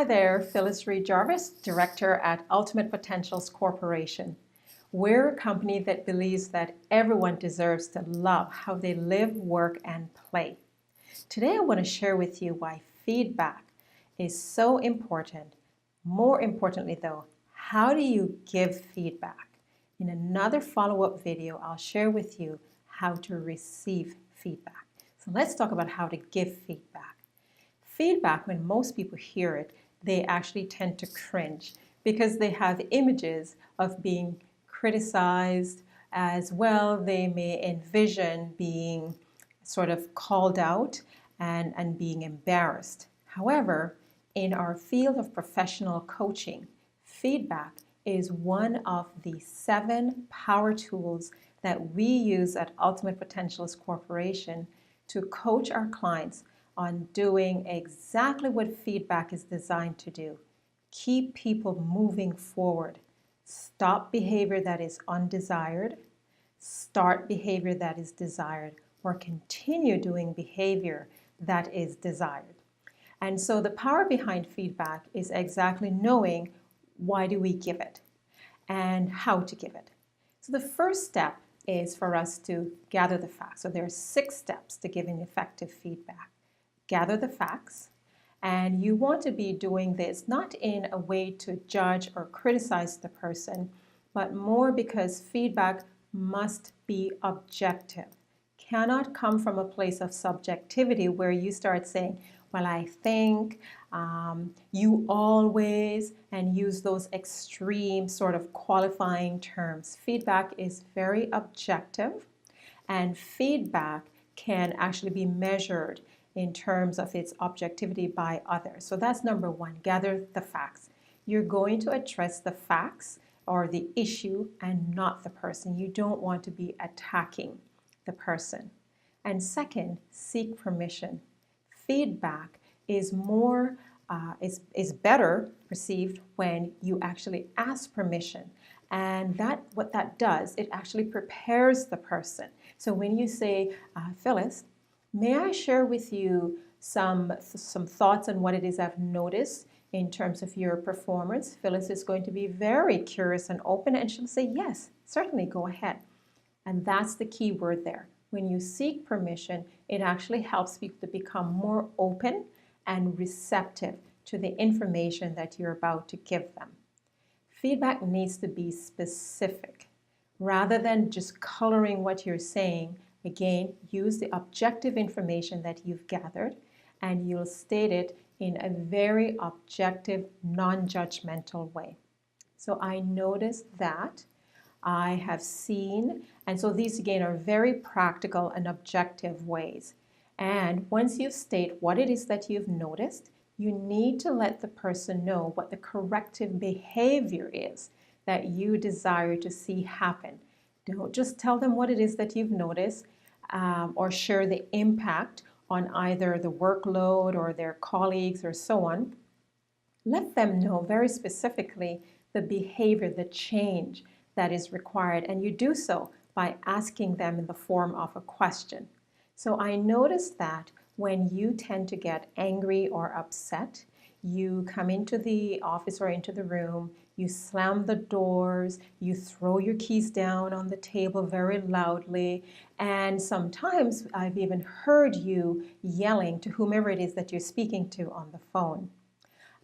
there, Phyllis Reid-Jarvis, Director at Ultimate Potentials Corporation. We're a company that believes that everyone deserves to love how they live, work, and play. Today I want to share with you why feedback is so important. More importantly though, how do you give feedback? In another follow-up video, I'll share with you how to receive feedback. So let's talk about how to give feedback. Feedback, when most people hear it, they actually tend to cringe because they have images of being criticized as well. They may envision being sort of called out and being embarrassed. However, in our field of professional coaching, feedback is one of the 7 power tools that we use at Ultimate Potentials Corporation to coach our clients on doing exactly what feedback is designed to do. Keep people moving forward. Stop behavior that is undesired. Start behavior that is desired, or continue doing behavior that is desired. And so the power behind feedback is exactly knowing why do we give it and how to give it. So the first step is for us to gather the facts. So there are 6 steps to giving effective feedback. Gather the facts, and you want to be doing this not in a way to judge or criticize the person, but more because feedback must be objective. Cannot come from a place of subjectivity where you start saying, well, I think, you always, and use those extreme sort of qualifying terms. Feedback is very objective, and feedback can actually be measured in terms of its objectivity by others. So that's number 1, gather the facts. You're going to address the facts or the issue and not the person. You don't want to be attacking the person. And second, seek permission. Feedback is better received when you actually ask permission. And what that does, it actually prepares the person. So when you say, Phyllis, may I share with you some thoughts on what it is I've noticed in terms of your performance? Phyllis is going to be very curious and open, and she'll say, yes, certainly, go ahead. And that's the key word there. When you seek permission, it actually helps people to become more open and receptive to the information that you're about to give them. Feedback needs to be specific. Rather than just coloring what you're saying, again, use the objective information that you've gathered, and you'll state it in a very objective, non-judgmental way. So I noticed that, I have seen, and so these again are very practical and objective ways. And once you state what it is that you've noticed, you need to let the person know what the corrective behavior is that you desire to see happen. Don't just tell them what it is that you've noticed, or share the impact on either the workload or their colleagues or so on. Let them know very specifically the behavior, the change that is required, and you do so by asking them in the form of a question. So I noticed that when you tend to get angry or upset, you come into the office or into the room, you slam the doors, you throw your keys down on the table very loudly, and sometimes I've even heard you yelling to whomever it is that you're speaking to on the phone.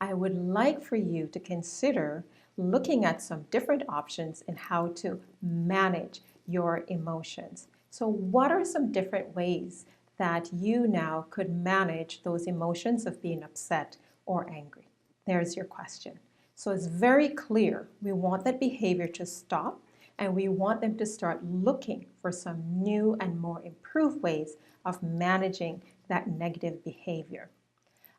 I would like for you to consider looking at some different options in how to manage your emotions. So what are some different ways that you now could manage those emotions of being upset or angry? There's your question. So it's very clear. We want that behavior to stop, and we want them to start looking for some new and more improved ways of managing that negative behavior.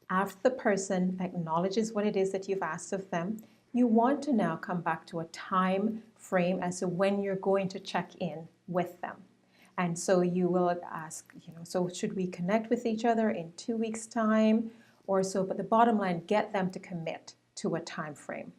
After the person acknowledges what it is that you've asked of them, you want to now come back to a time frame as to when you're going to check in with them. And so you will ask, so should we connect with each other in 2 weeks' time or so? But the bottom line, get them to commit to a time frame.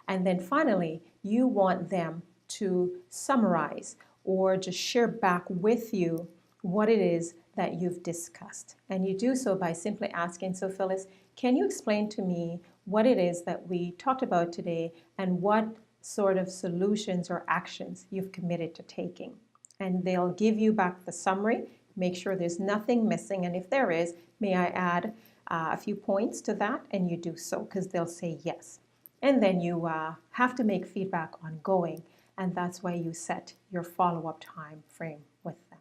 And then finally, you want them to summarize or just share back with you what it is that you've discussed. And you do so by simply asking, so Phyllis, can you explain to me what it is that we talked about today and what sort of solutions or actions you've committed to taking. And they'll give you back the summary, make sure there's nothing missing, and if there is, may I add a few points to that, and you do so, because they'll say yes. And then you have to make feedback ongoing, and that's why you set your follow-up time frame with them.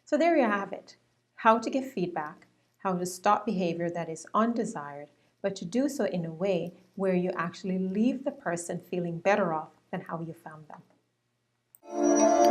So there you have it, how to give feedback, how to stop behavior that is undesired, but to do so in a way where you actually leave the person feeling better off than how you found them.